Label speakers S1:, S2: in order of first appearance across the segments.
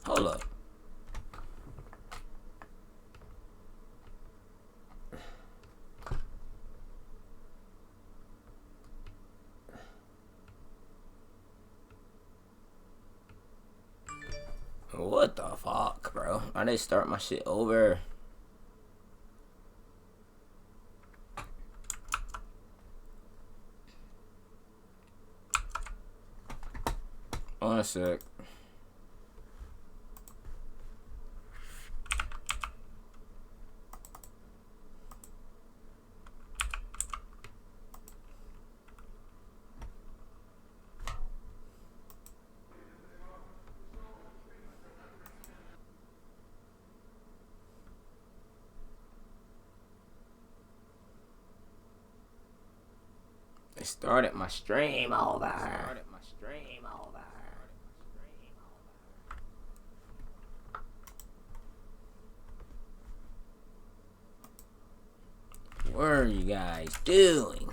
S1: Hold up. What the fuck, bro? Why they start my shit over? One sec. They started my stream over. What are you guys doing?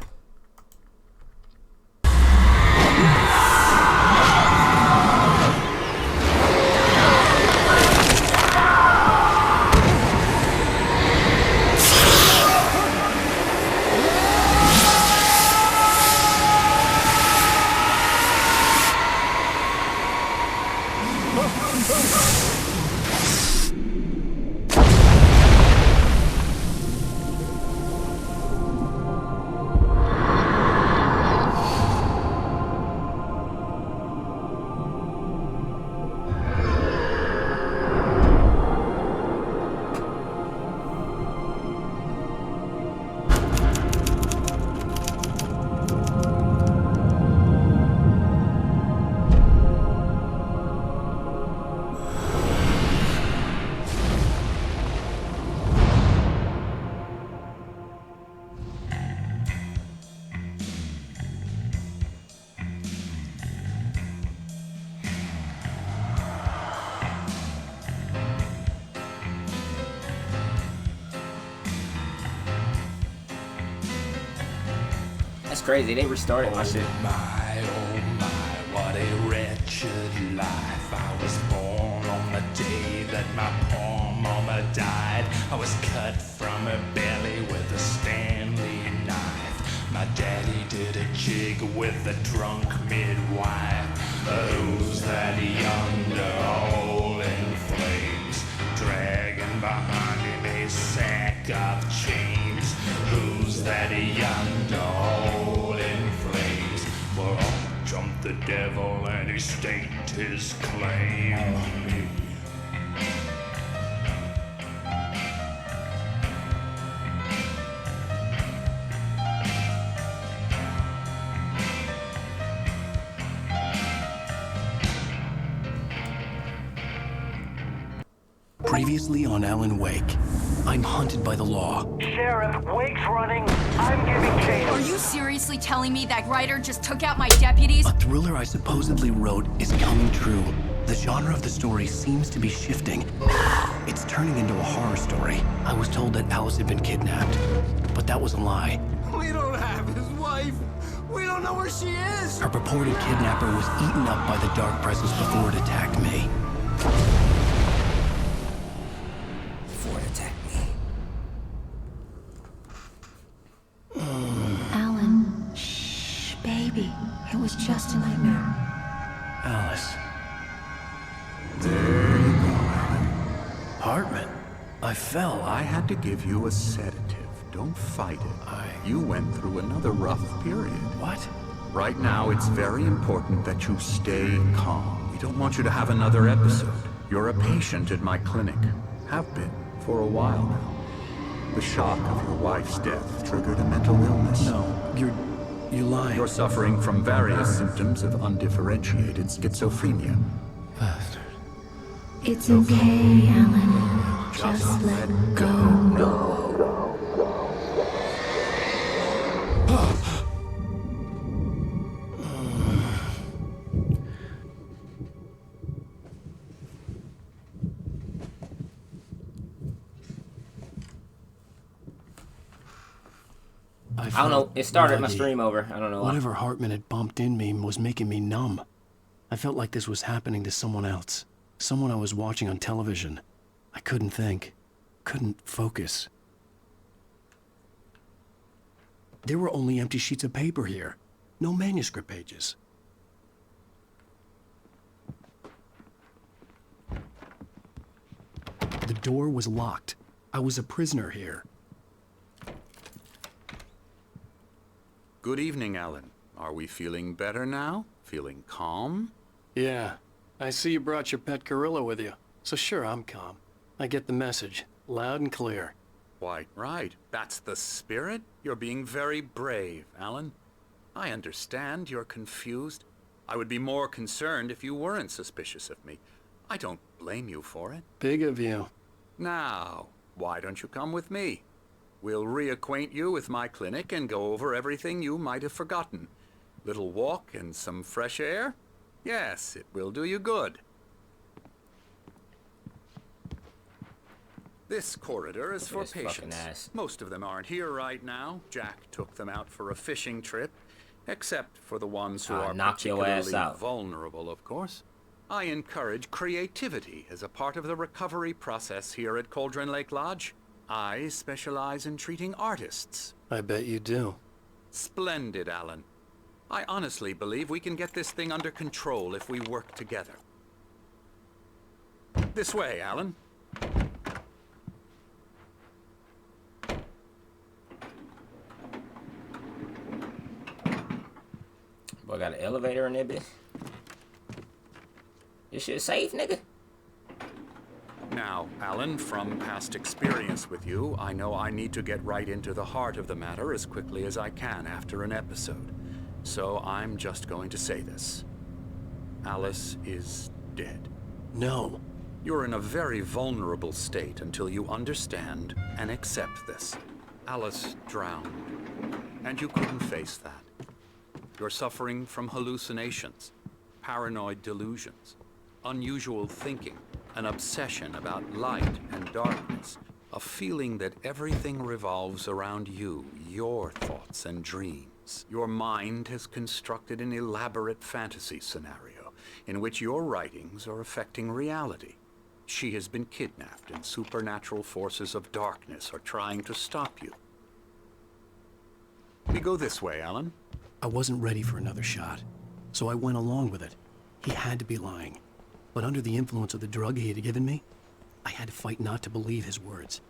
S1: That's crazy. They restarted my shit.
S2: Oh my, what a wretched life. I was born on the day that my poor mama died. I was cut from her belly with a Stanley knife. My daddy did a jig with a drunk midwife. Who's that yonder all in flames, dragging behind him a sack of chains? Who's that yonder all in flames? Well, up jumped the devil and he staked his claim on me.
S3: Previously on Alan Wake, I'm hunted by the law.
S4: Sheriff, Wake's running. I'm giving chase.
S5: Are you seriously telling me that Ryder just took out my deputies?
S3: A thriller I supposedly wrote is coming true. The genre of the story seems to be shifting. It's turning into a horror story. I was told that Alice had been kidnapped, but that was a lie.
S6: We don't have his wife. We don't know where she is.
S3: Her purported kidnapper was eaten up by the dark presence before it attacked me.
S7: Alan, shh, baby. It was just a nightmare.
S3: Alice.
S8: There you go, Alan.
S3: Hartman. I fell.
S8: I had to give you a sedative. Don't fight it. You went through another rough period.
S3: What?
S8: Right now, it's very important that you stay calm. We don't want you to have another episode. You're a patient at my clinic. Have been for a while now. The shock of your wife's death triggered a mental illness.
S3: No, you're lying.
S8: You're suffering from various symptoms of undifferentiated schizophrenia.
S3: Bastard.
S7: It's okay, Alan. Just let go.
S1: I don't know. It started my stream over. I don't know why.
S3: Whatever Hartman had bumped in me was making me numb. I felt like this was happening to someone else. Someone I was watching on television. I couldn't think. Couldn't focus. There were only empty sheets of paper here. No manuscript pages. The door was locked. I was a prisoner here.
S8: Good evening, Alan. Are we feeling better now? Feeling calm?
S3: Yeah. I see you brought your pet gorilla with you. So sure, I'm calm. I get the message. Loud and clear.
S8: Quite right. That's the spirit. You're being very brave, Alan. I understand you're confused. I would be more concerned if you weren't suspicious of me. I don't blame you for it.
S3: Big of you.
S8: Now, why don't you come with me? We'll reacquaint you with my clinic and go over everything you might have forgotten. Little walk and some fresh air? Yes, it will do you good. This corridor is for
S1: This fucking
S8: patients.
S1: ass.
S8: Most of them aren't here right now. Jack took them out for a fishing trip, except for the ones who are
S1: knock your ass
S8: particularly
S1: out.
S8: vulnerable, of course. I encourage creativity as a part of the recovery process here at Cauldron Lake Lodge. I specialize in treating artists.
S3: I bet you do.
S8: Splendid, Alan. I honestly believe we can get this thing under control if we work together. This way, Alan.
S1: Boy, got an elevator in there, bitch. This shit safe, nigga.
S8: Now, Alan, from past experience with you, I know I need to get right into the heart of the matter as quickly as I can after an episode. So I'm just going to say this. Alice is dead.
S3: No.
S8: You're in a very vulnerable state until you understand and accept this. Alice drowned, and you couldn't face that. You're suffering from hallucinations, paranoid delusions, unusual thinking, an obsession about light and darkness, a feeling that everything revolves around you, your thoughts and dreams. Your mind has constructed an elaborate fantasy scenario in which your writings are affecting reality. She has been kidnapped and supernatural forces of darkness are trying to stop you. We go this way, Alan.
S3: I wasn't ready for another shot, so I went along with it. He had to be lying. But under the influence of the drug he had given me, I had to fight not to believe his words.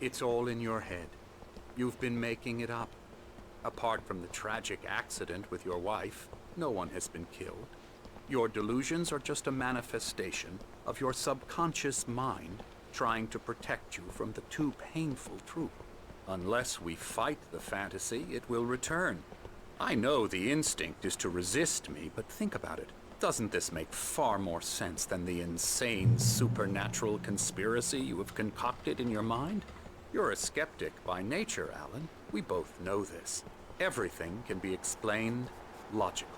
S8: It's all in your head. You've been making it up. Apart from the tragic accident with your wife, no one has been killed. Your delusions are just a manifestation of your subconscious mind trying to protect you from the too painful truth. Unless we fight the fantasy, it will return. I know the instinct is to resist me, but think about it. Doesn't this make far more sense than the insane supernatural conspiracy you have concocted in your mind? You're a skeptic by nature, Alan. We both know this. Everything can be explained logically.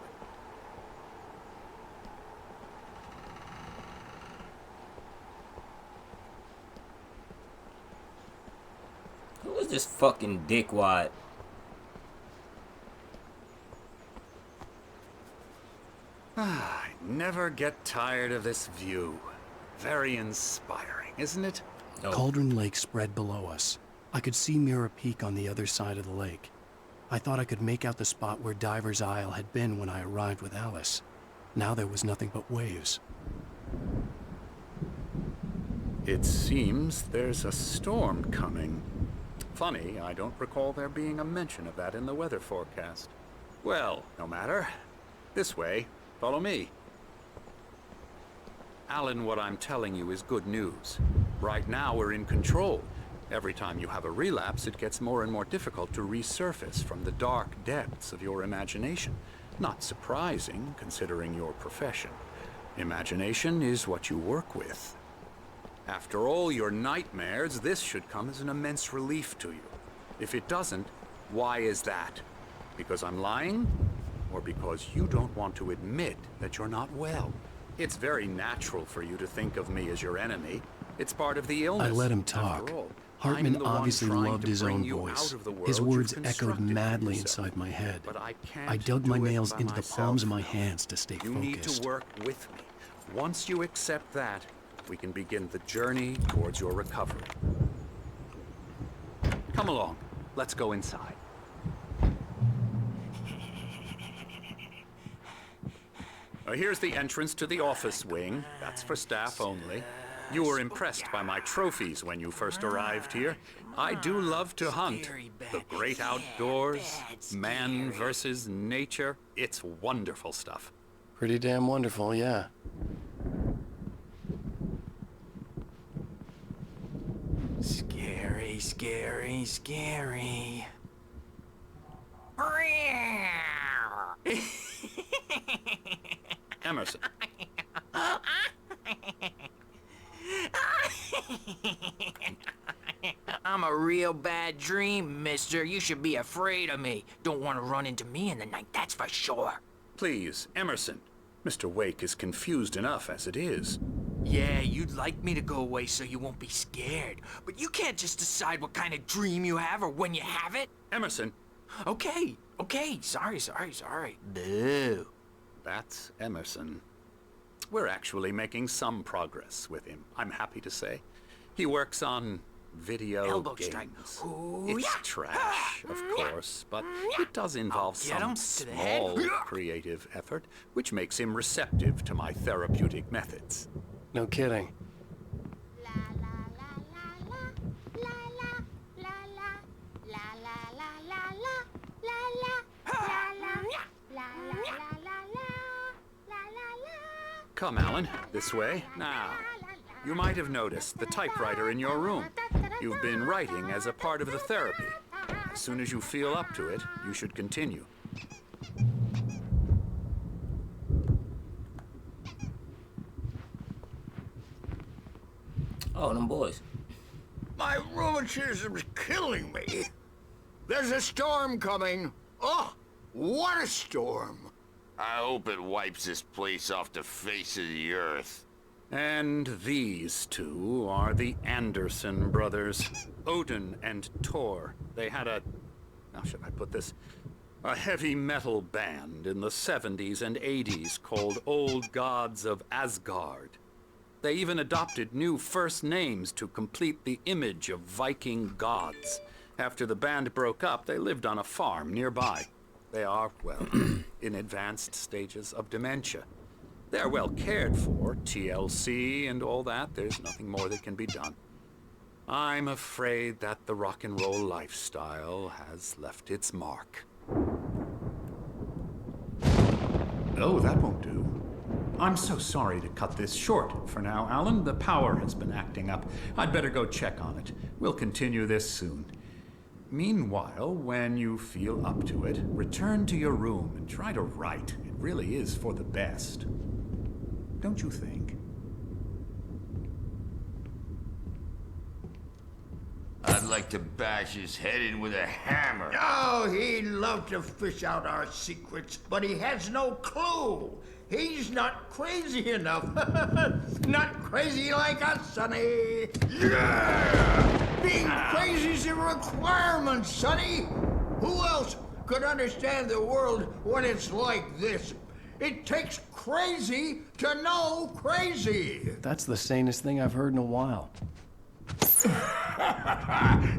S1: Who is this fucking dickwad?
S8: I never get tired of this view. Very inspiring, isn't it?
S1: Oh.
S3: Cauldron Lake spread below us. I could see Mirror Peak on the other side of the lake. I thought I could make out the spot where Diver's Isle had been when I arrived with Alice. Now there was nothing but waves.
S8: It seems there's a storm coming. Funny, I don't recall there being a mention of that in the weather forecast. Well, no matter. This way. Follow me. Alan, what I'm telling you is good news. Right now, we're in control. Every time you have a relapse, it gets more and more difficult to resurface from the dark depths of your imagination. Not surprising, considering your profession. Imagination is what you work with. After all your nightmares, this should come as an immense relief to you. If it doesn't, why is that? Because I'm lying? Or because you don't want to admit that you're not well? It's very natural for you to think of me as your enemy. It's part of the illness.
S3: I let him talk.
S8: After all,
S3: Hartman
S8: I'm the one
S3: obviously
S8: trying
S3: loved
S8: to
S3: his
S8: bring
S3: own
S8: you
S3: voice.
S8: out of the world
S3: His
S8: you've
S3: words echoed
S8: constructed for
S3: madly
S8: yourself.
S3: inside my head.
S8: But I can't
S3: I dug my
S8: do it
S3: nails
S8: by
S3: into the
S8: myself.
S3: palms of my hands to stay
S8: You need
S3: focused.
S8: to work with me. Once you accept that, we can begin the journey towards your recovery. Come along. Let's go inside. Here's the entrance to the office wing. That's for staff only. You were impressed by my trophies when you first arrived here. I do love to hunt. The great outdoors, man versus nature. It's wonderful stuff.
S3: Pretty damn wonderful, yeah.
S6: Scary, scary, scary.
S8: Emerson.
S9: I'm a real bad dream, mister. You should be afraid of me. Don't want to run into me in the night, that's for sure.
S8: Please, Emerson. Mr. Wake is confused enough as it is.
S9: Yeah, you'd like me to go away so you won't be scared. But you can't just decide what kind of dream you have or when you have it.
S8: Emerson.
S9: Okay. Sorry. Boo.
S8: That's Emerson. We're actually making some progress with him, I'm happy to say. He works on video
S9: Elbow
S8: games.
S9: strike.
S8: It's trash, of course, but it does involve
S9: Get
S8: some
S9: him to the head.
S8: small creative effort, which makes him receptive to my therapeutic methods.
S3: No kidding.
S8: Come, Alan, this way. Now, you might have noticed the typewriter in your room. You've been writing as a part of the therapy. As soon as you feel up to it, you should continue.
S1: Oh, them boys.
S6: My rheumatism's killing me. There's a storm coming. Oh, what a storm.
S10: I hope it wipes this place off the face of the earth.
S8: And these two are the Anderson brothers, Odin and Thor. They had how should I put this? A heavy metal band in the 70s and 80s called Old Gods of Asgard. They even adopted new first names to complete the image of Viking gods. After the band broke up, they lived on a farm nearby. They are, well, in advanced stages of dementia. They're well cared for, TLC and all that. There's nothing more that can be done. I'm afraid that the rock and roll lifestyle has left its mark.
S11: Oh, that won't do. I'm so sorry to cut this short for now, Alan. The power has been acting up. I'd better go check on it. We'll continue this soon. Meanwhile, when you feel up to it, return to your room and try to write. It really is for the best. Don't you think?
S10: I'd like to bash his head in with a hammer.
S6: Oh, he'd love to fish out our secrets, but he has no clue. He's not crazy enough. Not crazy like us, Sonny. Yeah! Being crazy's a requirement, Sonny. Who else could understand the world when it's like this? It takes crazy to know crazy.
S3: That's the sanest thing I've heard in a while.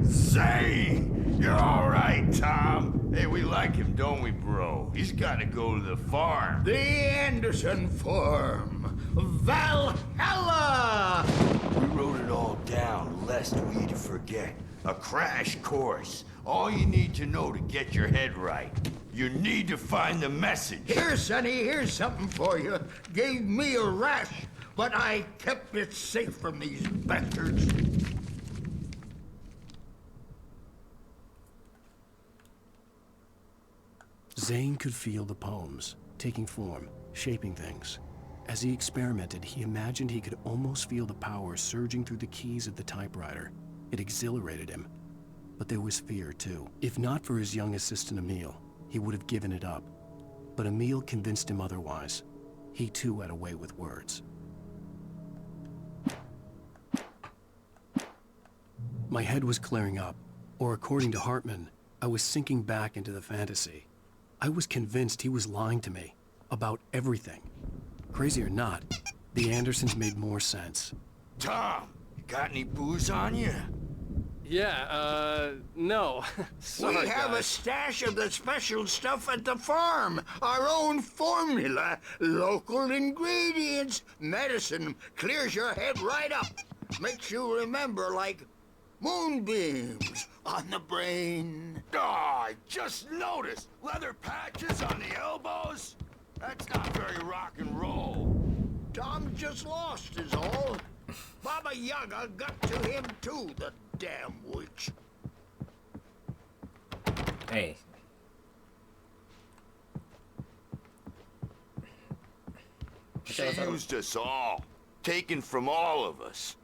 S10: Zane! You're all right, Tom. Hey, we like him, don't we, bro? He's got to go to the farm.
S6: The Anderson farm. Valhalla!
S10: We wrote it all down, lest we forget. A crash course. All you need to know to get your head right. You need to find the message.
S6: Here, Sonny, here's something for you. Gave me a rash, but I kept it safe from these bastards.
S3: Zane could feel the poems, taking form, shaping things. As he experimented, he imagined he could almost feel the power surging through the keys of the typewriter. It exhilarated him. But there was fear, too. If not for his young assistant, Emil, he would have given it up. But Emil convinced him otherwise. He, too, had a way with words. My head was clearing up, or according to Hartman, I was sinking back into the fantasy. I was convinced he was lying to me about everything. Crazy or not, The Andersons made more sense.
S10: Tom, you got any booze on you?
S12: Yeah, no. Sorry,
S6: We have a
S12: guys.
S6: stash of the special stuff at the farm. Our own formula. Local ingredients. Medicine clears your head right up. Makes you remember like moonbeams on the brain.
S10: Oh, I just noticed. Leather patches on the elbows? That's not very rock and roll.
S6: Tom just lost is all. Baba Yaga got to him too, the damn witch.
S1: Hey.
S10: She used us all. Taken from all of us.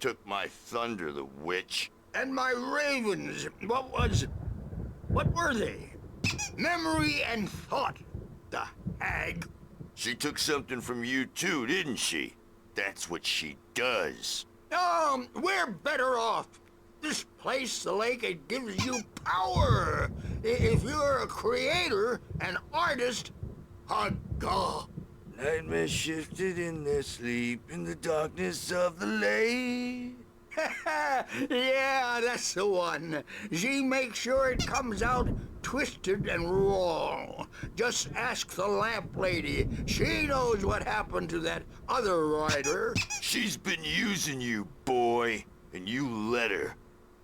S10: Took my thunder, the witch.
S6: And my ravens. What were they? Memory and thought, the hag.
S10: She took something from you too, didn't she? That's what she does.
S6: We're better off. This place, the lake, it gives you power. If you're a creator, an artist, a god.
S10: Nightmares shifted in their sleep in the darkness of the lake.
S6: Yeah, that's the one. She makes sure it comes out twisted and raw. Just ask the lamp lady. She knows what happened to that other rider.
S10: She's been using you, boy, and you let her.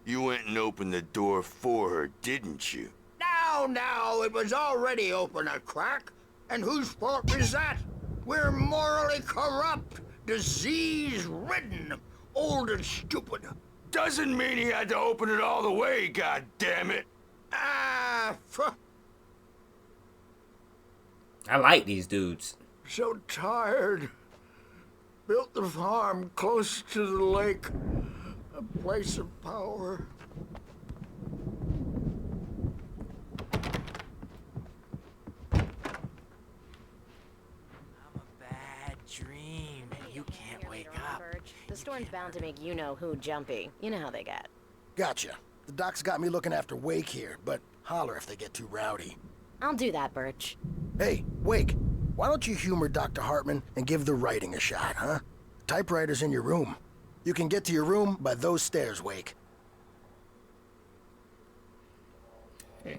S10: You went and opened the door for her, didn't you?
S6: Now, it was already open a crack. And whose fault is that? We're morally corrupt, disease-ridden, old and stupid.
S10: Doesn't mean he had to open it all the way, goddammit.
S6: Ah,
S1: I like these dudes.
S6: so tired. Built the farm close to the lake, a place of power.
S9: Bad dream, and you can't wake up.
S13: The storm's bound to make you-know-who jumpy. You know how they get.
S14: Gotcha. The doc's got me looking after Wake here, but holler if they get too rowdy.
S13: I'll do that, Birch.
S14: Hey, Wake, why don't you humor Dr. Hartman and give the writing a shot, huh? Typewriter's in your room. You can get to your room by those stairs, Wake.
S1: Hey.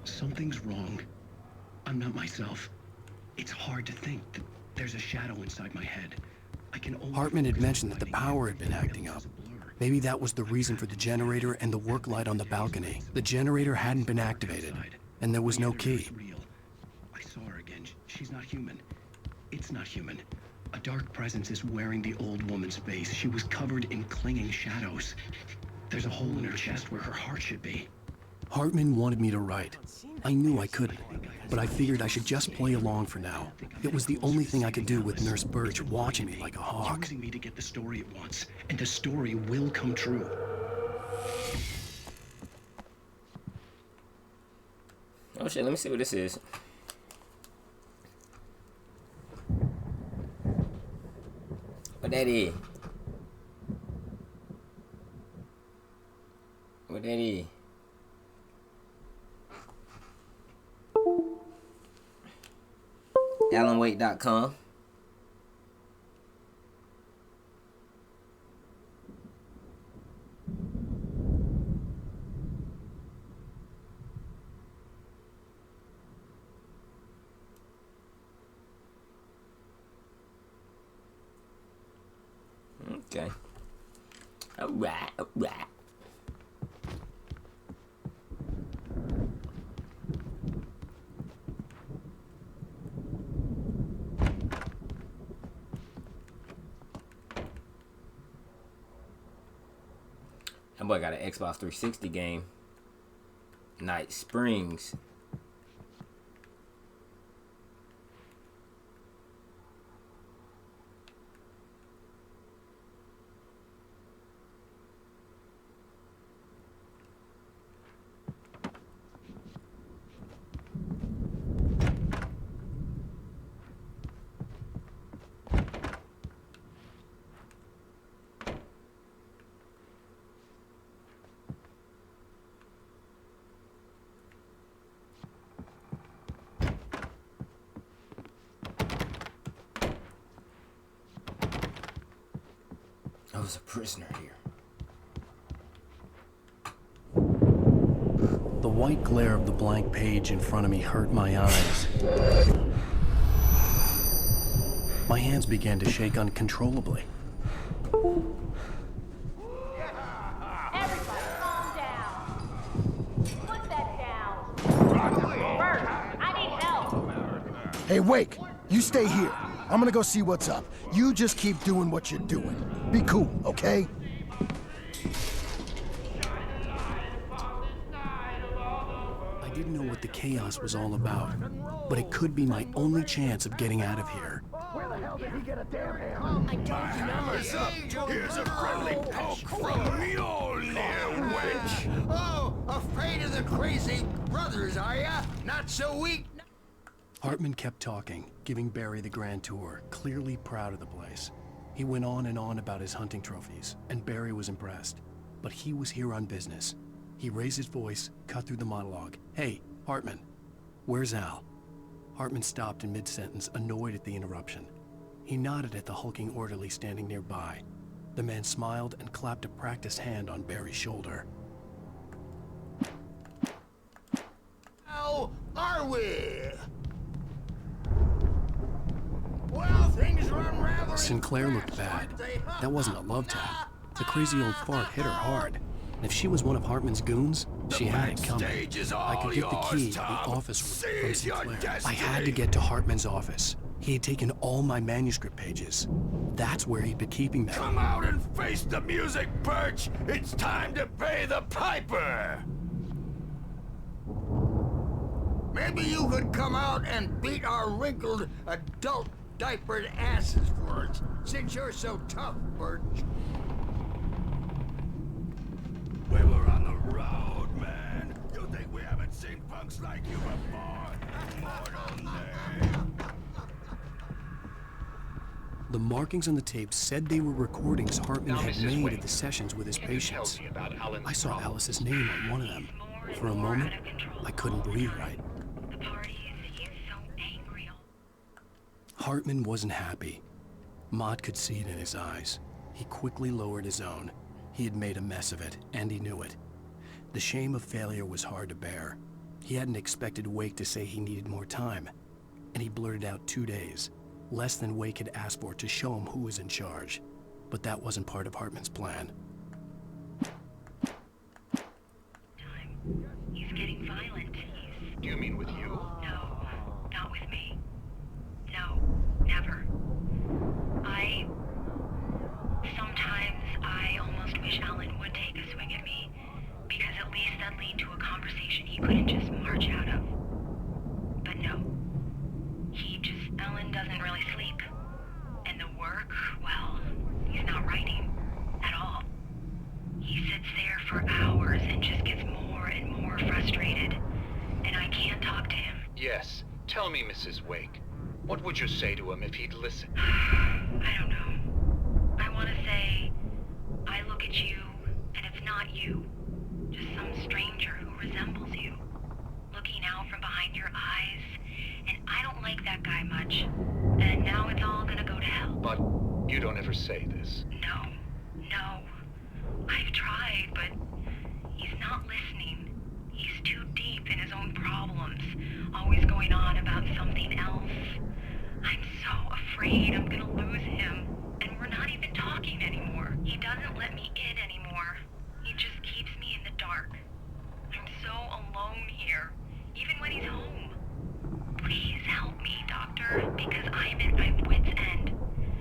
S3: Something's wrong. I'm not myself. It's hard to think that there's a shadow inside my head. I can only... Hartman had mentioned that the power had been acting up. Maybe that was the reason for the generator and the work light on the balcony. The generator hadn't been activated, and there was no key. I saw her again. She's not human. It's not human. A dark presence is wearing the old woman's face. She was covered in clinging shadows. There's a hole in her chest where her heart should be. Hartman wanted me to write. I knew I couldn't, but I figured I should just play along for now. It was the only thing I could do with Nurse Birch watching me like a hawk. Using me to get the story it wants, and the story will come true.
S1: Oh shit, let me see what this is. What that is? What that is? AlanWake.com. Okay. Alright, alright. That boy got an Xbox 360 game. Night Springs. was a prisoner here.
S3: The white glare of the blank page in front of me hurt my eyes. My hands began to shake uncontrollably.
S15: Everybody, calm down. Put that down. Bert, I need help.
S14: Hey, Wake, you stay here. I'm gonna go see what's up. You just keep doing what you're doing. Be cool, okay? I didn't know what the chaos was all about, but it could be my only chance of getting out of here.
S6: Where the hell did he get a damn hand? I don't know.
S10: Here's a friendly poke from Mjolnir, wench.
S6: Oh, afraid of the crazy brothers, are ya? Not so weak.
S3: Hartman kept talking, giving Barry the grand tour, clearly proud of the place. He went on and on about his hunting trophies, and Barry was impressed. But he was here on business. He raised his voice, cut through the monologue. Hey, Hartman, where's Al? Hartman stopped in mid-sentence, annoyed at the interruption. He nodded at the hulking orderly standing nearby. The man smiled and clapped a practiced hand on Barry's shoulder.
S6: How are we? Well, things run rather.
S3: Sinclair looked bad. That wasn't a love tap. The crazy old fart hit her hard. And if she was one of Hartman's goons, she had it coming. I could get the key to the office room from Sinclair. I had to get to Hartman's office. He had taken all my manuscript pages. That's where he'd been keeping them.
S10: Come out and face the music, Birch. It's time to pay the piper.
S6: Maybe you could come out and beat our wrinkled adult diapered asses for us, since you're so tough, Birch.
S10: We were on the road, man. You think we haven't seen punks like you before? Mortal name.
S3: The markings on the tape said they were recordings Hartman had made at the sessions with his patients. I saw Alice's name on one of them. For a moment, I couldn't breathe right. Hartman wasn't happy. Maude could see it in his eyes. He quickly lowered his own. He had made a mess of it, and he knew it. The shame of failure was hard to bear. He hadn't expected Wake to say he needed more time, and he blurted out 2 days, less than Wake had asked for to show him who was in charge. But that wasn't part of Hartman's plan.
S16: He's getting violent.
S11: Do you mean with you?
S16: No, not with me. No, never. Sometimes I almost wish Alan would take a swing at me, because at least that'd lead to a conversation he couldn't just march out of. But no. Alan doesn't really sleep. And the work, well, he's not writing at all. He sits there for hours and just gets more and more frustrated. And I can't talk to him.
S11: Yes. Tell me, Mrs. Wake. What would you say to him if he'd listen?
S16: I don't know. I want to say, I look at you, and it's not you. Just some stranger who resembles you. Looking out from behind your eyes, and I don't like that guy much. And now it's all gonna go to hell.
S11: But you don't ever say this.
S16: No. I've tried, but he's not listening. He's too deep in his own problems, always going on about something else. I'm so afraid I'm gonna lose him, and we're not even talking anymore. He doesn't let me in anymore. He just keeps me in the dark. I'm so alone here, even when he's home. Please help me, Doctor, because I'm at my wit's end.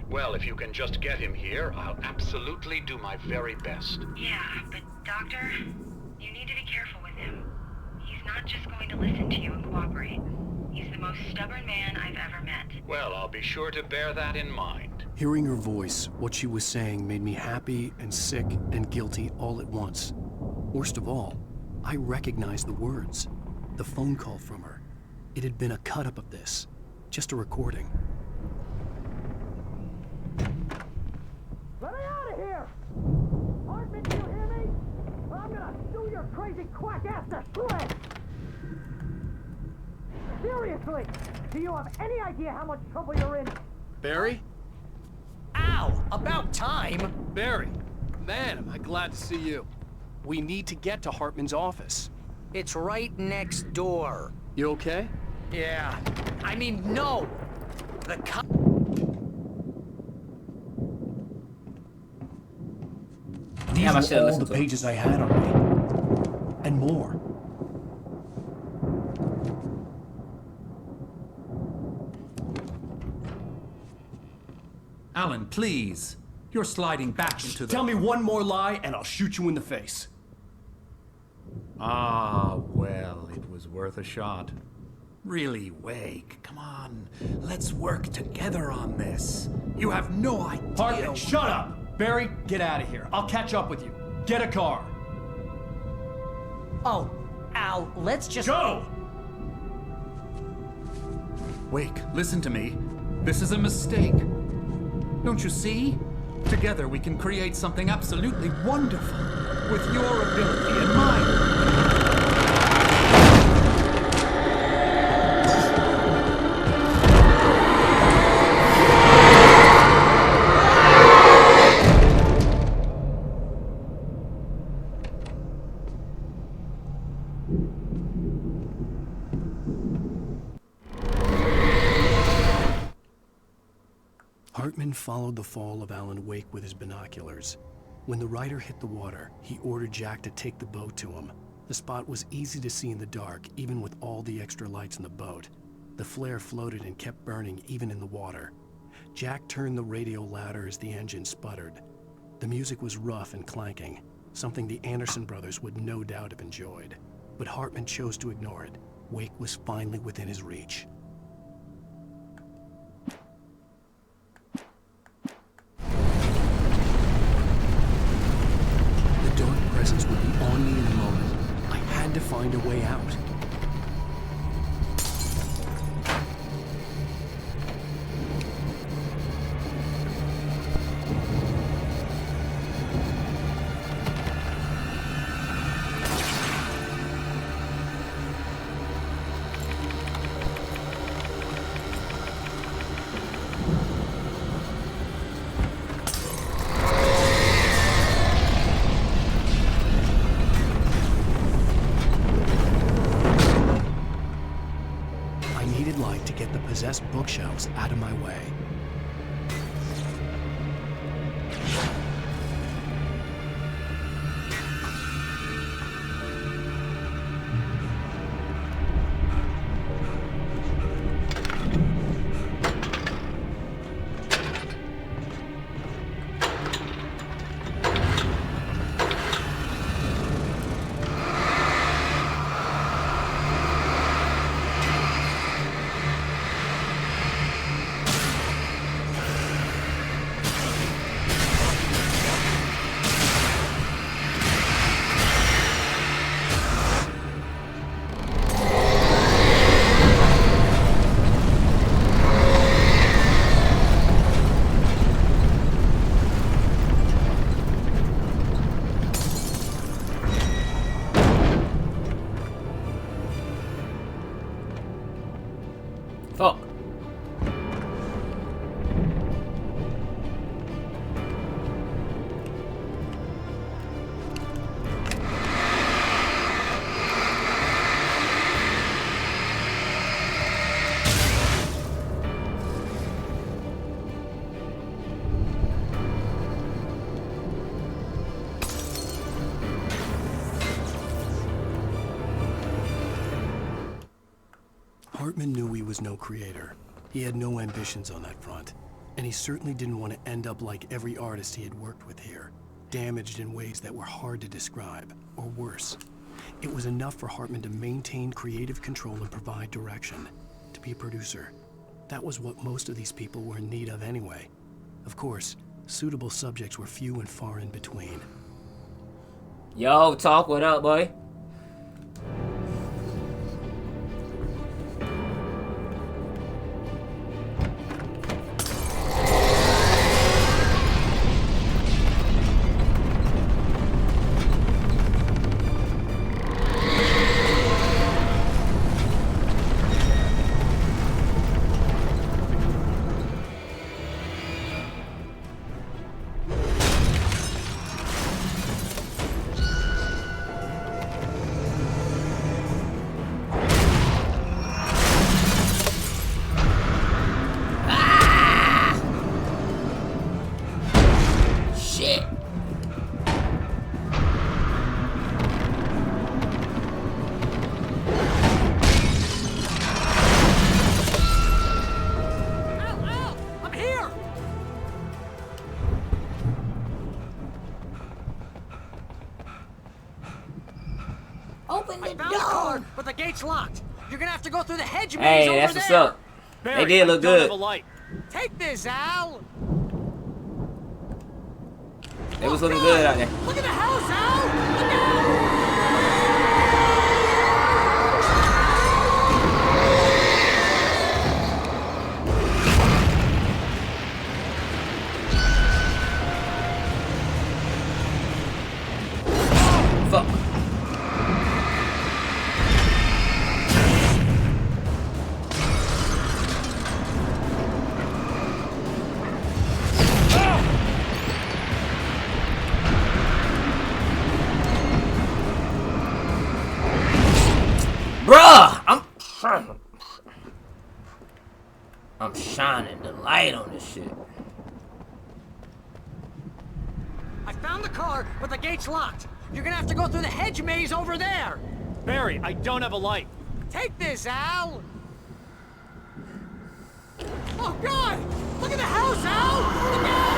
S11: Well, if you can just get him here, I'll absolutely do my very best.
S16: Yeah, but Doctor, you need to be careful with him. He's not just going to listen to you and cooperate. He's the most stubborn man I've ever met.
S11: Well, I'll be sure to bear that in mind.
S3: Hearing her voice, what she was saying made me happy and sick and guilty all at once. Worst of all, I recognized the words. The phone call from her. It had been a cut-up of this. Just a recording.
S4: Let me out of here! Hartman, you hear me? I'm gonna sue your crazy quack ass to shreds! Seriously, do you have any idea how much trouble you're in?
S12: Barry?
S9: Ow!
S17: Al, about time.
S12: Barry, man, am I glad to see you. We need to get to Hartman's office.
S17: It's right next door.
S12: You okay?
S17: Yeah. I mean, no. The
S14: These
S1: Damn, I
S14: are
S1: should've
S14: all
S1: listened
S14: the
S1: to him.
S14: pages I had on me. And more.
S11: Alan, please. You're sliding back into the...
S18: Tell me one more lie and I'll shoot you in the face.
S11: Ah, well, it was worth a shot. Really, Wake, come on. Let's work together on this. You have no idea...
S18: Hartman, shut up! Barry, get out of here. I'll catch up with you. Get a car.
S17: Oh, Al, let's just...
S18: Go!
S11: Wake, listen to me. This is a mistake. Don't you see? Together we can create something absolutely wonderful. With your ability and mine.
S3: Hartman followed the fall of Alan Wake with his binoculars. When the rider hit the water, he ordered Jack to take the boat to him. The spot was easy to see in the dark, even with all the extra lights in the boat. The flare floated and kept burning even in the water. Jack turned the radio louder as the engine sputtered. The music was rough and clanking, something the Anderson brothers would no doubt have enjoyed. But Hartman chose to ignore it. Wake was finally within his reach. The dark presence would be on me in a moment. I had to find a way out. Possessed bookshelves out of my way.
S1: Fuck.
S3: Hartman knew he was no creator. He had no ambitions on that front. And he certainly didn't want to end up like every artist he had worked with here, damaged in ways that were hard to describe, or worse. It was enough for Hartman to maintain creative control and provide direction, to be a producer. That was what most of these people were in need of anyway. Of course, suitable subjects were few and far in between.
S1: Yo, Talk, what up, boy?
S17: the gate's locked. You're gonna have to go through the hedge maze
S1: Hey,
S17: over
S1: that's
S17: there.
S1: what's up.
S12: Barry,
S1: They did look
S12: I don't have
S1: good.
S12: a light.
S17: Take this, Al.
S1: They was looking good out there.
S17: Look at the house, Al. Look out.
S1: Fuck. Bruh, I'm shining the light on this shit.
S17: I found the car, but the gate's locked. You're gonna have to go through the hedge maze over there.
S12: Barry, I don't have a light.
S17: Take this, Al. Oh, God! Look at the house, Al! Look out!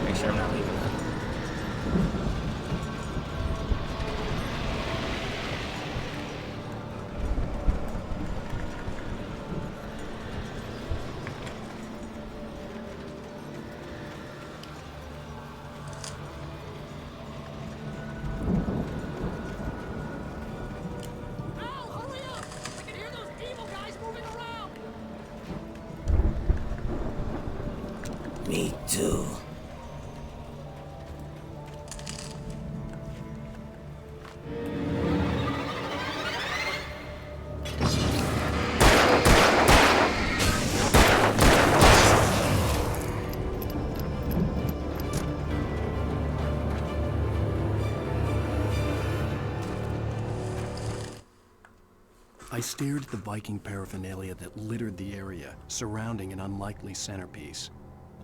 S1: Make sure I'm not leaving. Me too.
S3: I stared at the Viking paraphernalia that littered the area, surrounding an unlikely centerpiece.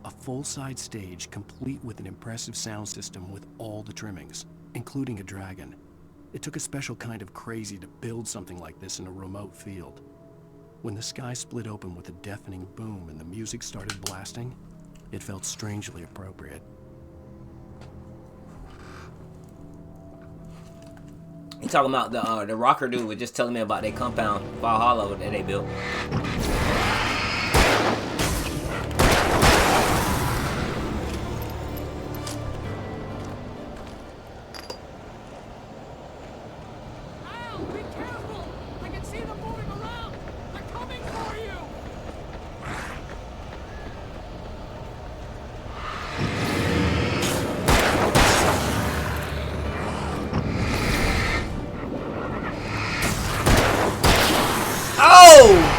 S3: A full-size stage complete with an impressive sound system with all the trimmings, including a dragon. It took a special kind of crazy to build something like this in a remote field. When the sky split open with a deafening boom and the music started blasting, it felt strangely appropriate.
S1: You talking about the rocker dude was just telling me about their compound, Valhalla, that they built.
S17: Al, be careful! I can see them moving around! They're coming for you!
S1: Oh!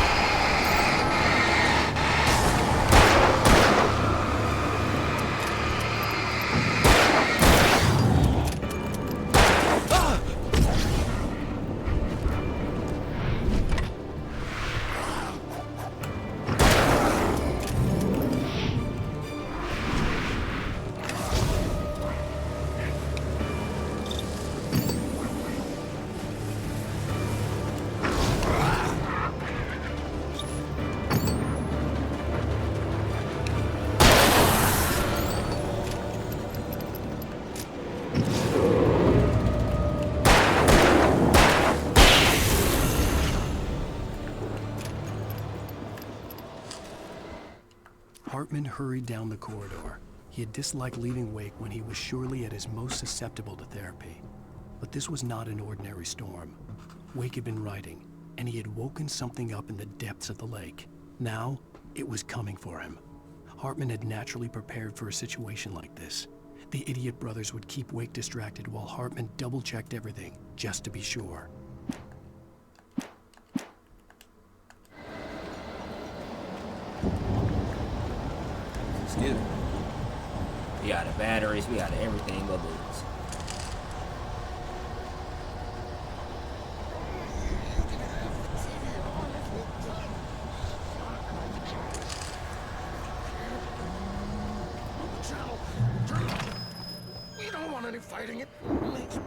S3: Hartman hurried down the corridor. He had disliked leaving Wake when he was surely at his most susceptible to therapy. But this was not an ordinary storm. Wake had been writing, and he had woken something up in the depths of the lake. Now, it was coming for him. Hartman had naturally prepared for a situation like this. The idiot brothers would keep Wake distracted while Hartman double-checked everything, just to be sure.
S1: Excuse me. We got the batteries, we got everything but bullets.
S14: We don't want any fighting. It makes me...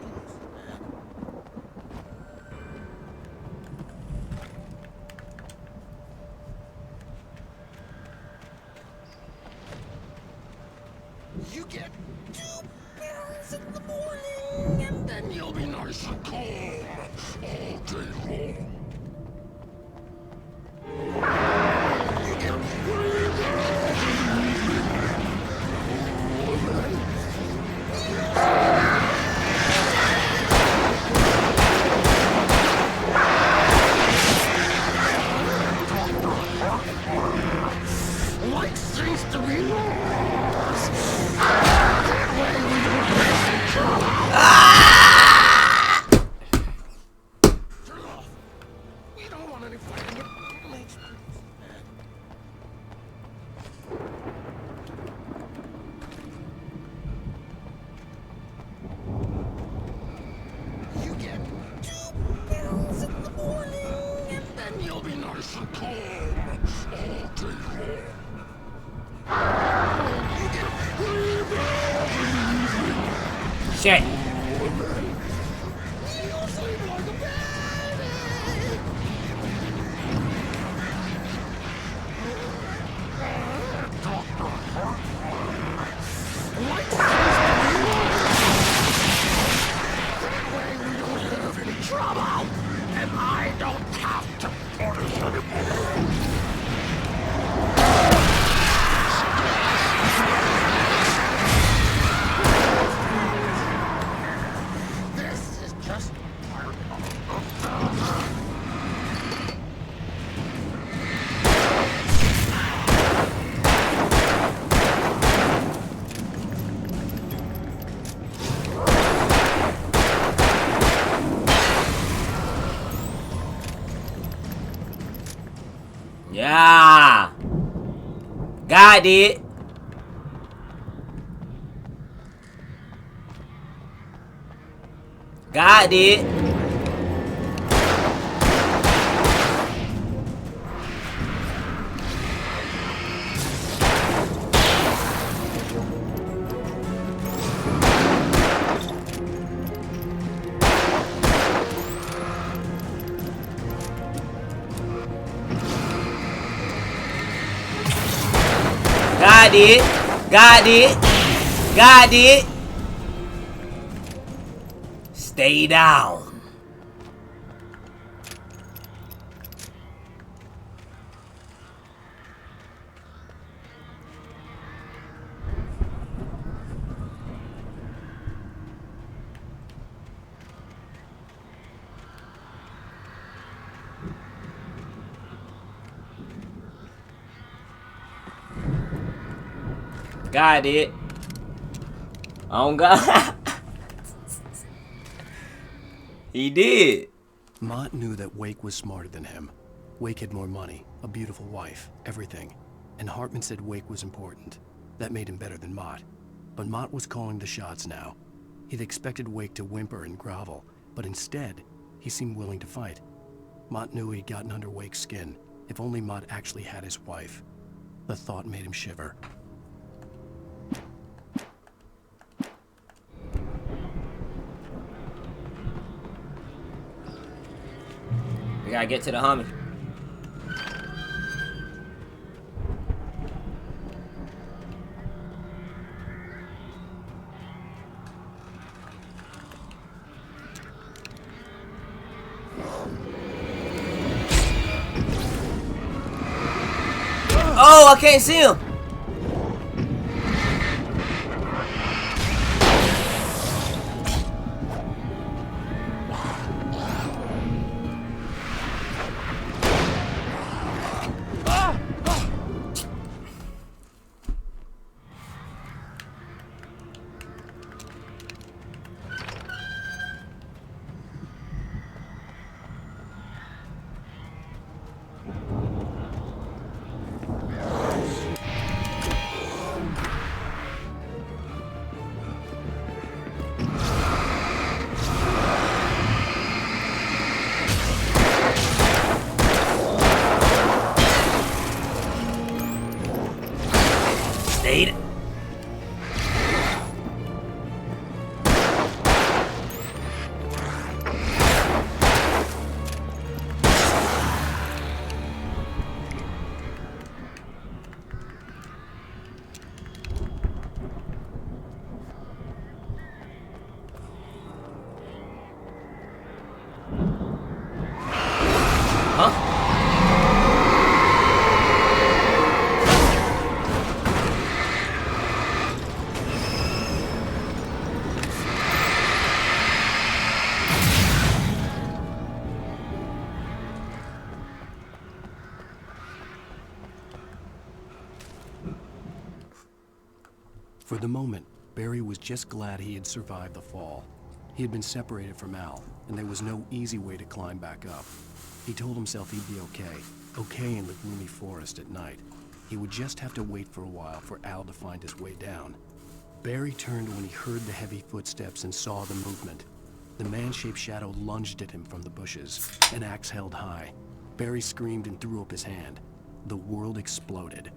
S14: You get 2 pills in the morning, and then you'll be nice and calm all day long. You get 3 pills in the evening. Like things to be lost. That way we don't waste Turn off. We don't want any fighting. It makes me mad. You get 2 pills in the morning, and then you'll be nice and calm all day long.
S1: Shit.
S14: Trouble, and I don't have to punish anymore. This is just part of
S1: Yeah. Got it. Got it. Got it. Got it. Got it. Stay down. Got it. Oh God. He did.
S3: Mott knew that Wake was smarter than him. Wake had more money, a beautiful wife, everything. And Hartman said Wake was important. That made him better than Mott. But Mott was calling the shots now. He'd expected Wake to whimper and grovel, but instead, he seemed willing to fight. Mott knew he'd gotten under Wake's skin. If only Mott actually had his wife. The thought made him shiver.
S1: We gotta get to the Humvee. Oh, I can't see him. Stayed.
S14: For the moment, Barry was just glad he had survived the fall. He had been separated from Al, and there was no easy way to climb back up. He told himself he'd be okay in the gloomy forest at night. He would just have to wait for a while for Al to find his way down. Barry turned when he heard the heavy footsteps and saw the movement. The man-shaped shadow lunged at him from the bushes, an axe held high. Barry screamed and threw up his hand. The world exploded.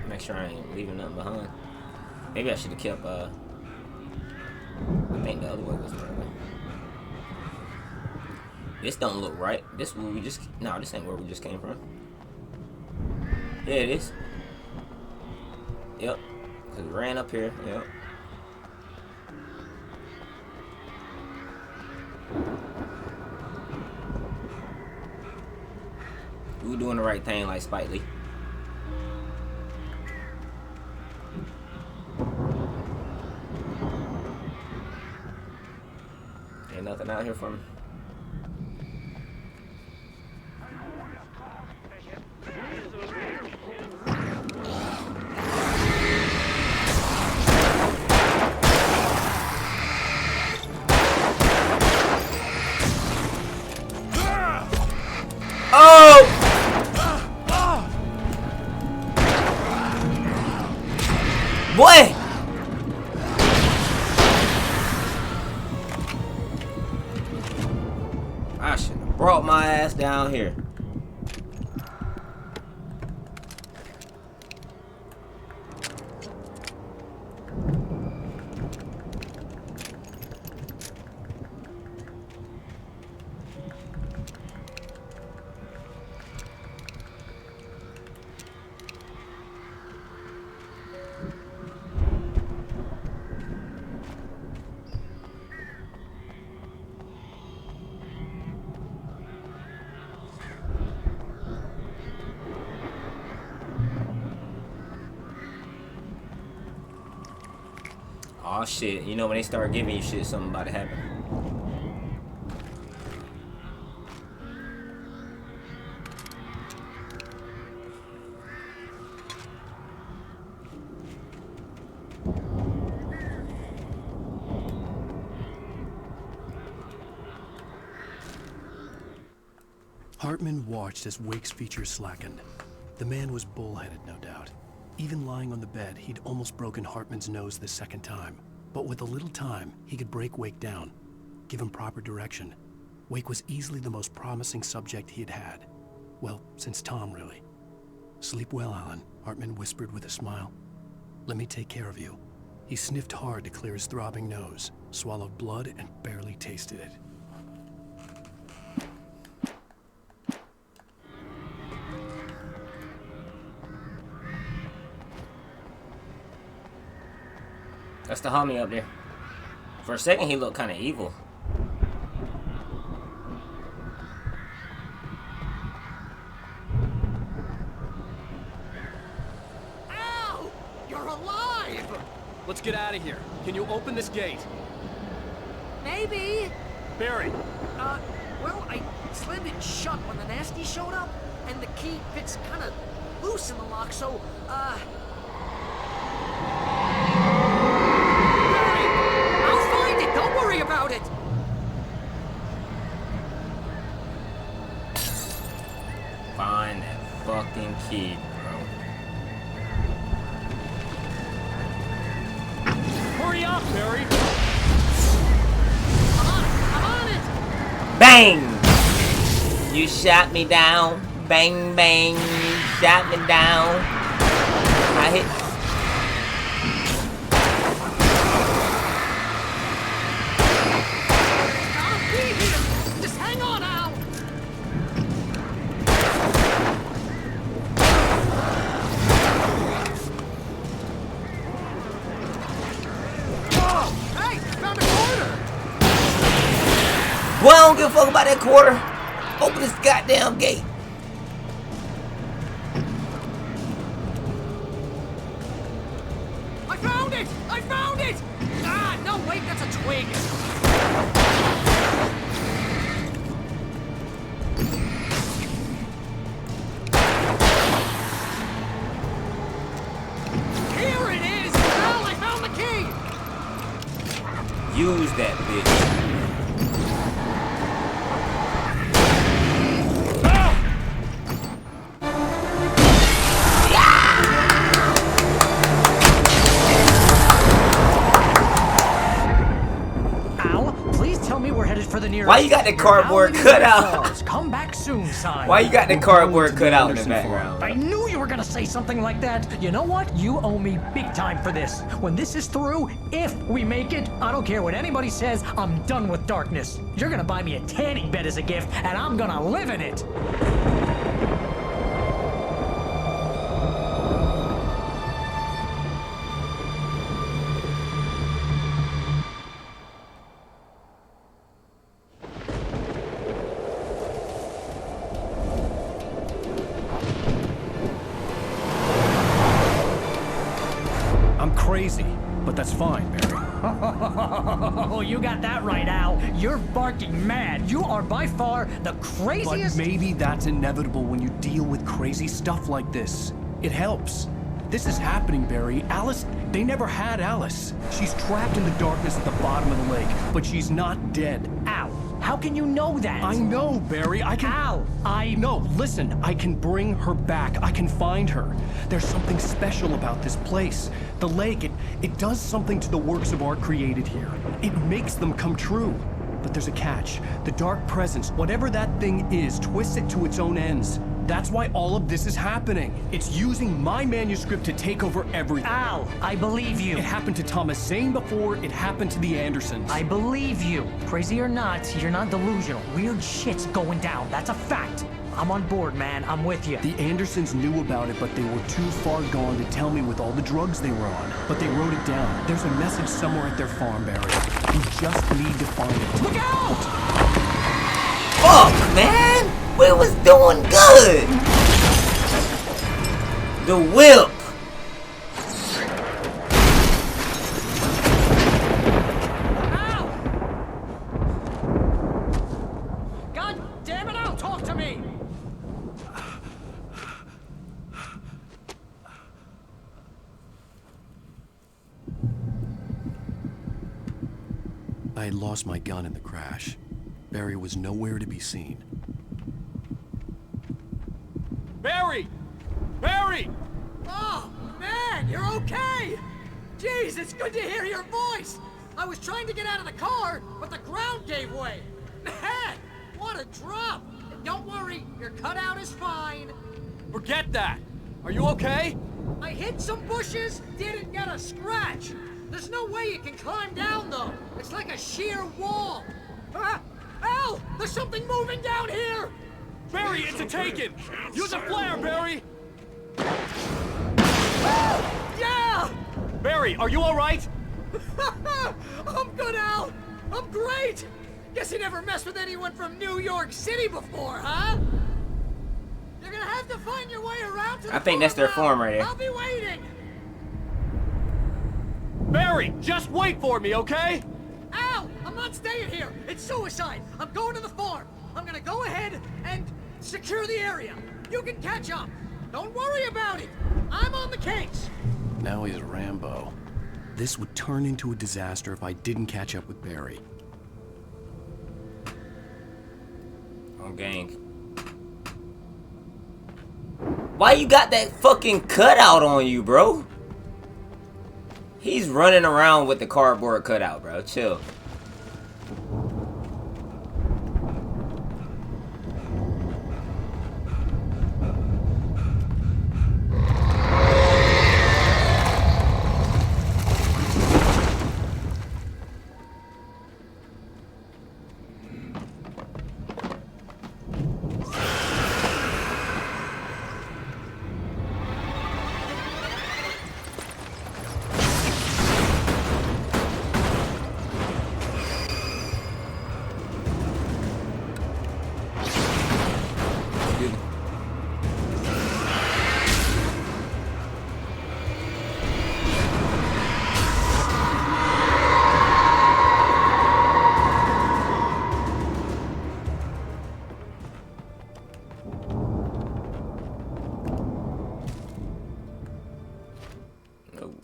S1: Make sure I ain't leaving nothing behind. Maybe I should have kept, I think the other way was the right way. This don't look right. This where we just, no, this ain't where we just came from. Yeah, it is. Yep. Cause we ran up here, yep. We were doing the right thing like Spike Lee. Ain't nothing out here for me. Boy! I should have brought my ass down here. Oh shit, you know when they start giving you shit, something about to happen.
S14: Hartman watched as Wake's features slackened. The man was bullheaded, no doubt. Even lying on the bed, he'd almost broken Hartman's nose the second time. But with a little time, he could break Wake down, give him proper direction. Wake was easily the most promising subject he had had. Well, since Tom, really. Sleep well, Alan, Hartman whispered with a smile. Let me take care of you. He sniffed hard to clear his throbbing nose, swallowed blood, and barely tasted it.
S1: That's the homie up there. For a second, he looked kind of evil.
S17: Al! You're alive!
S12: Let's get out of here. Can you open this gate?
S17: Maybe.
S12: Barry!
S17: Well, I slammed it shut when the nasty showed up, and the key fits kind of loose in the lock, so, Barry, I'll find it! Don't worry about it!
S1: Find that fucking key, bro.
S12: Hurry up, Barry!
S17: I'm on it!
S1: Bang! You shot me down. Bang, bang. You shot me down. I hit.
S17: I'll be here! Just hang on, Al! Oh, hey! Found a quarter!
S1: Boy, I don't give a fuck about that quarter. Open this goddamn gate.
S17: I found it! I found it! Ah, no, wait, that's a twig. Here it is! Al, I found the key!
S1: Use that bitch.
S4: For the nearest.
S1: Why you got the cardboard cut out?
S4: Come back soon, sign.
S1: Why you got the cardboard cut out in the background?
S4: I knew you were gonna say something like that. You know what? You owe me big time for this. When this is through, if we make it, I don't care what anybody says, I'm done with darkness. You're gonna buy me a tanning bed as a gift, and I'm gonna live in it.
S14: Crazy, but that's fine, Barry.
S4: Oh, you got that right, Al. You're barking mad. You are by far the craziest.
S14: But maybe that's inevitable when you deal with crazy stuff like this. It helps. This is happening, Barry. Alice, they never had Alice. She's trapped in the darkness at the bottom of the lake, but she's not dead.
S4: Al, how can you know that?
S14: I know, Barry. I can...
S4: Al,
S14: No, listen. I can bring her back. I can find her. There's something special about this place. The lake, it does something to the works of art created here. It makes them come true. But there's a catch. The dark presence, whatever that thing is, twists it to its own ends. That's why all of this is happening. It's using my manuscript to take over everything.
S4: Al, I believe you.
S14: It happened to Thomas Zane before, it happened to the Andersons.
S4: I believe you. Crazy or not, you're not delusional. Weird shit's going down. That's a fact. I'm on board, man. I'm with you.
S14: The Andersons knew about it, but they were too far gone to tell me with all the drugs they were on. But they wrote it down. There's a message somewhere at their farm, Barry. We just need to find it. Look out!
S1: Fuck, man! We was doing good! The whip!
S4: Al! God damn it, Al! Talk to me!
S14: I had lost my gun in the crash. Barry was nowhere to be seen.
S12: Barry! Barry!
S17: Oh, man, you're okay! Jeez, it's good to hear your voice! I was trying to get out of the car, but the ground gave way! Man, what a drop! And don't worry, your cutout is fine.
S12: Forget that! Are you okay?
S17: I hit some bushes, didn't get a scratch. There's no way you can climb down, though. It's like a sheer wall. Ah! Al! There's something moving down here!
S12: Barry, it's a taken! Use a flare, Barry!
S17: Yeah!
S12: Barry, are you alright?
S17: I'm good, Al! I'm great! Guess you never messed with anyone from New York City before, huh? You're gonna have to find your way around to the
S1: I think that's their farm right there.
S17: I'll be waiting!
S12: Barry, just wait for me, okay?
S17: Al! I'm not staying here! It's suicide! I'm going to the farm! I'm gonna go ahead and secure the area. You can catch up. Don't worry about it. I'm on the case.
S14: Now he's Rambo. This would turn into a disaster if I didn't catch up with Barry.
S1: Oh, gang. Why you got that fucking cutout on you, bro? He's running around with the cardboard cutout, bro. Chill.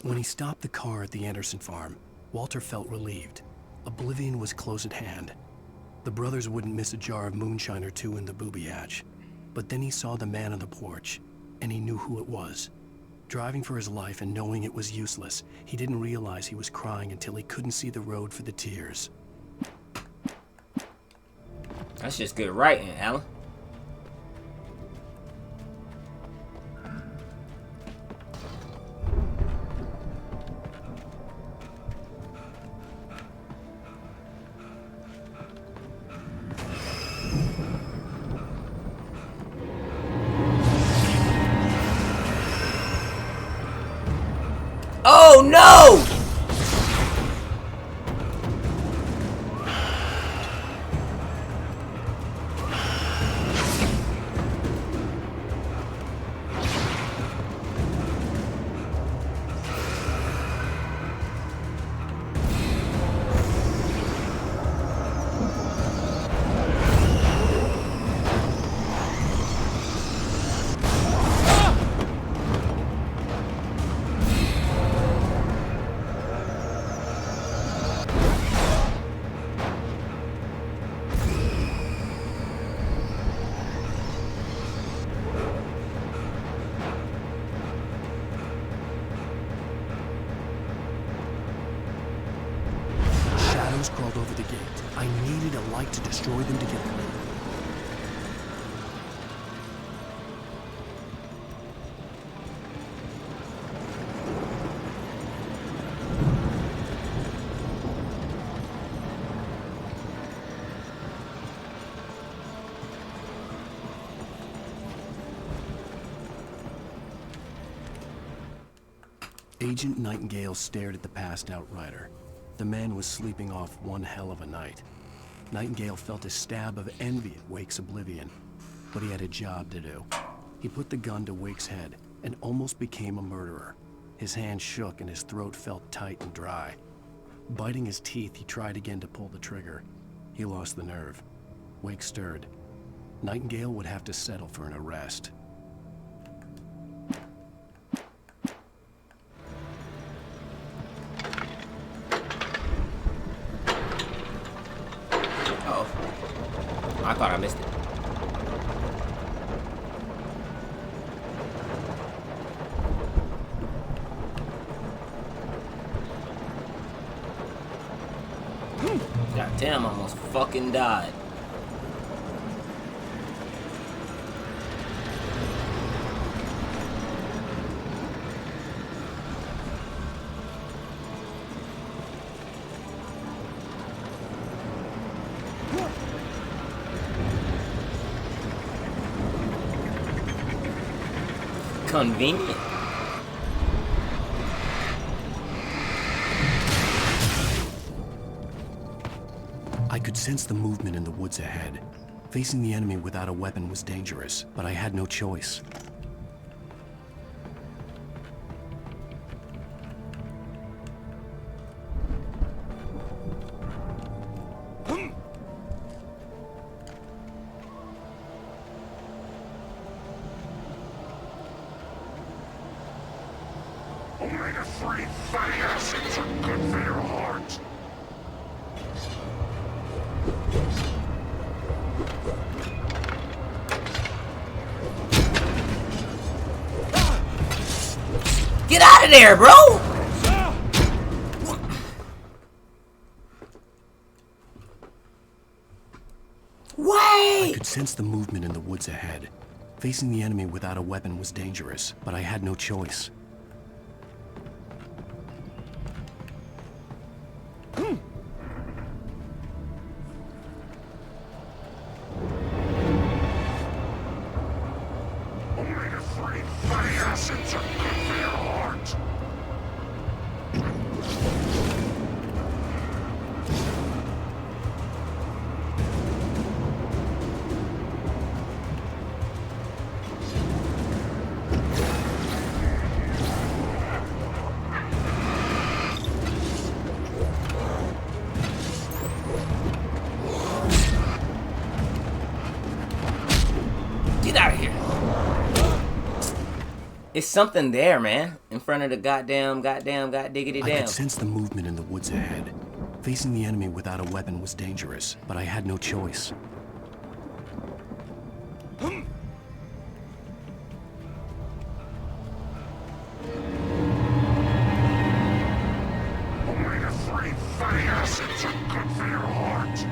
S14: When he stopped the car at the Anderson farm, Walter felt relieved. Oblivion was close at hand. The brothers wouldn't miss a jar of moonshine or two in the booby hatch. But then he saw the man on the porch, and he knew who it was. Driving for his life and knowing it was useless, he didn't realize he was crying until he couldn't see the road for the tears.
S1: That's just good writing, Alan. Oh no!
S14: Crawled over the gate. I needed a light to destroy them to get through. Agent Nightingale stared at the passed-out rider. The man was sleeping off one hell of a night. Nightingale felt a stab of envy at Wake's oblivion, but he had a job to do. He put the gun to Wake's head and almost became a murderer. His hand shook and his throat felt tight and dry. Biting his teeth, he tried again to pull the trigger. He lost the nerve. Wake stirred. Nightingale would have to settle for an arrest.
S1: I thought I missed it. God damn, I almost fucking died. Convenient.
S14: I could sense the movement in the woods ahead. Facing the enemy without a weapon was dangerous, but I had no choice.
S2: Omega-3 fatty acids are good for your heart.
S1: Get out of there, bro!
S14: I could sense the movement in the woods ahead. Facing the enemy without a weapon was dangerous, but I had no choice.
S2: Omega-3 fatty acids are good for your heart.
S1: Get out of here. It's something there, man. In front of the god diggity
S14: I
S1: damn.
S14: could sense the movement in the woods ahead. Facing the enemy without a weapon was dangerous, but I had no choice.
S2: Omega-3 fatty acids are good for your heart.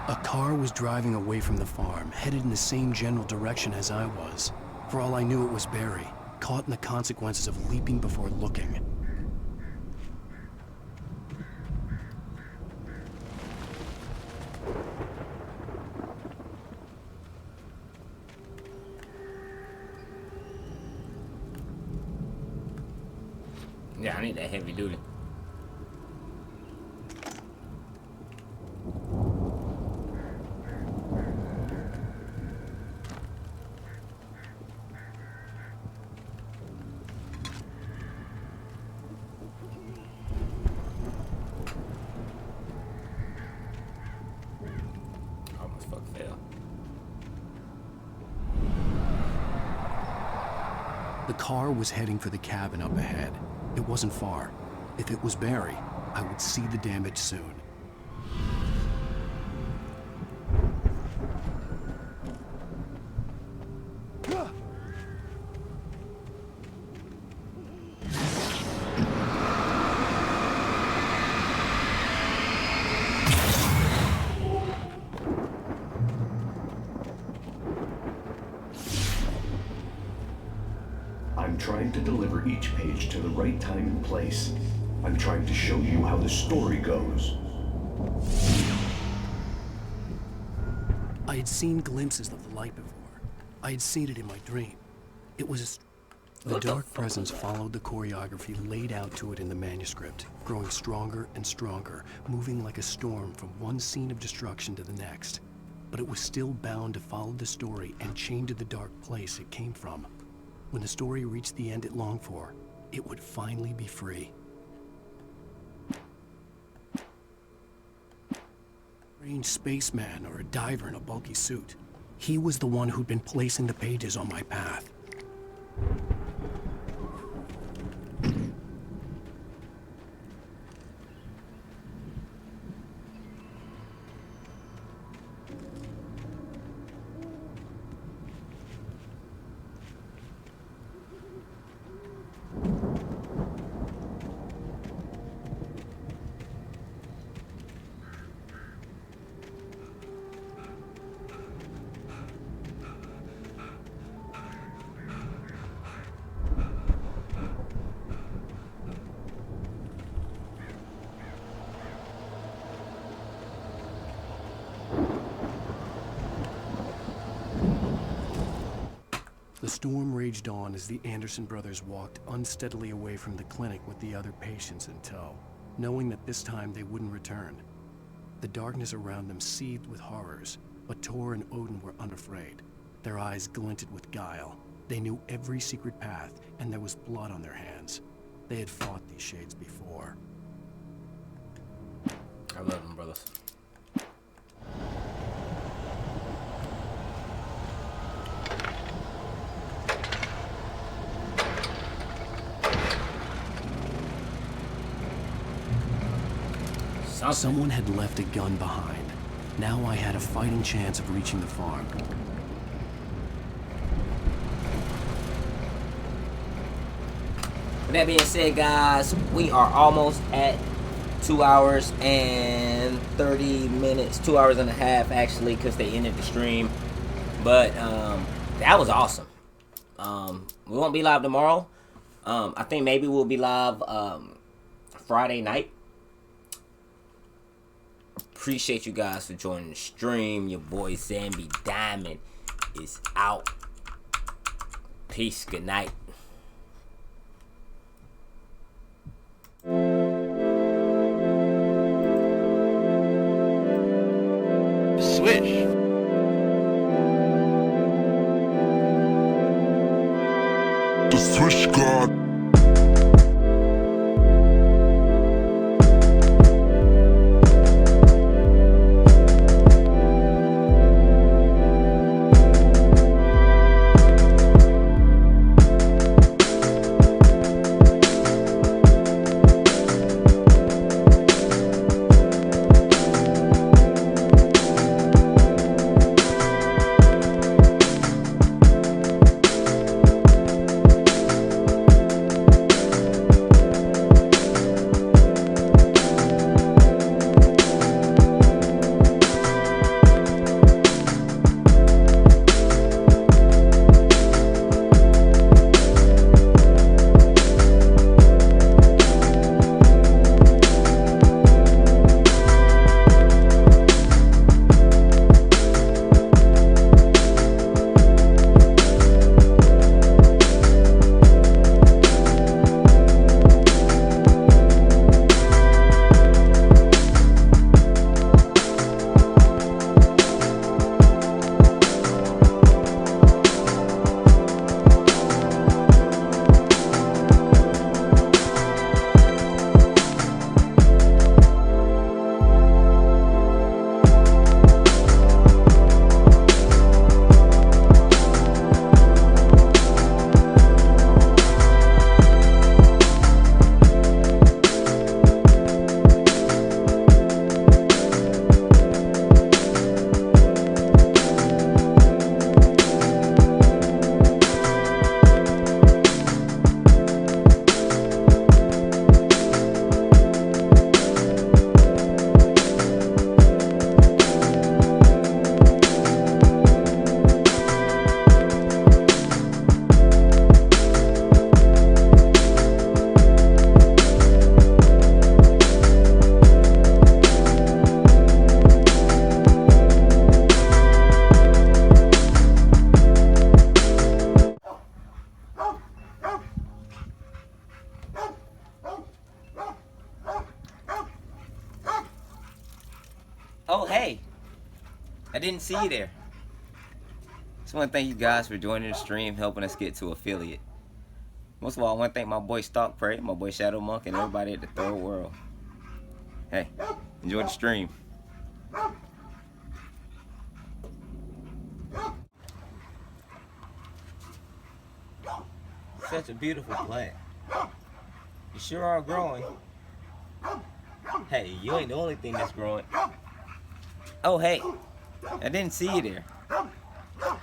S14: A car was driving away from the farm, headed in the same general direction as I was. For all I knew, it was Barry, caught in the consequences of leaping before looking.
S1: Yeah, I need that heavy duty. Almost fuck fail.
S14: The car was heading for the cabin up ahead. It wasn't far. If it was Barry, I would see the damage soon.
S19: I'm trying to deliver each page to the right time and place. I'm trying to show you how the story goes.
S14: I had seen glimpses of the light before. I had seen it in my dream. It was the dark presence followed the choreography laid out to it in the manuscript, growing stronger and stronger, moving like a storm from one scene of destruction to the next. But it was still bound to follow the story and chained to the dark place it came from. When the story reached the end it longed for, it would finally be free. Strange spaceman or a diver in a bulky suit. He was the one who'd been placing the pages on my path. storm raged on as the Anderson brothers walked unsteadily away from the clinic with the other patients in tow, knowing that this time they wouldn't return. The darkness around them seethed with horrors, but Tor and Odin were unafraid. Their eyes glinted with guile. They knew every secret path, and there was blood on their hands. They had fought these shades before.
S1: I love them, brothers.
S14: Someone had left a gun behind. Now I had a fighting chance of reaching the farm.
S1: With that being said, guys, we are almost at 2 hours and 30 minutes, 2 hours and a half actually, because they ended the stream. But that was awesome. We won't be live tomorrow. I think maybe we'll be live Friday night. Appreciate you guys for joining the stream. Your boy Zambi Diamond is out. Peace. Good night.
S20: Switch. The Switch God.
S1: Oh, hey. I didn't see you there. Just want to thank you guys for joining the stream, helping us get to affiliate. Most of all, I want to thank my boy Stalk Prey, my boy Shadow Monk, and everybody at the Third World. Hey, enjoy the stream. Such a beautiful plant. You sure are growing. Hey, you ain't the only thing that's growing. Oh, hey, I didn't see you there.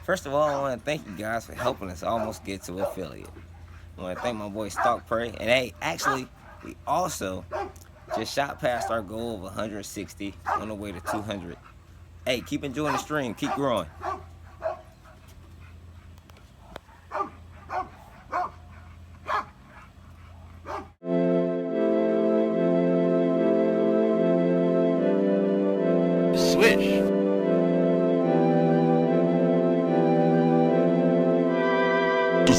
S1: First of all, I want to thank you guys for helping us almost get to affiliate. I want to thank my boy Stalk Prey. And hey, actually, we also just shot past our goal of 160 on the way to 200. Hey, keep enjoying the stream. Keep growing.
S20: Switch.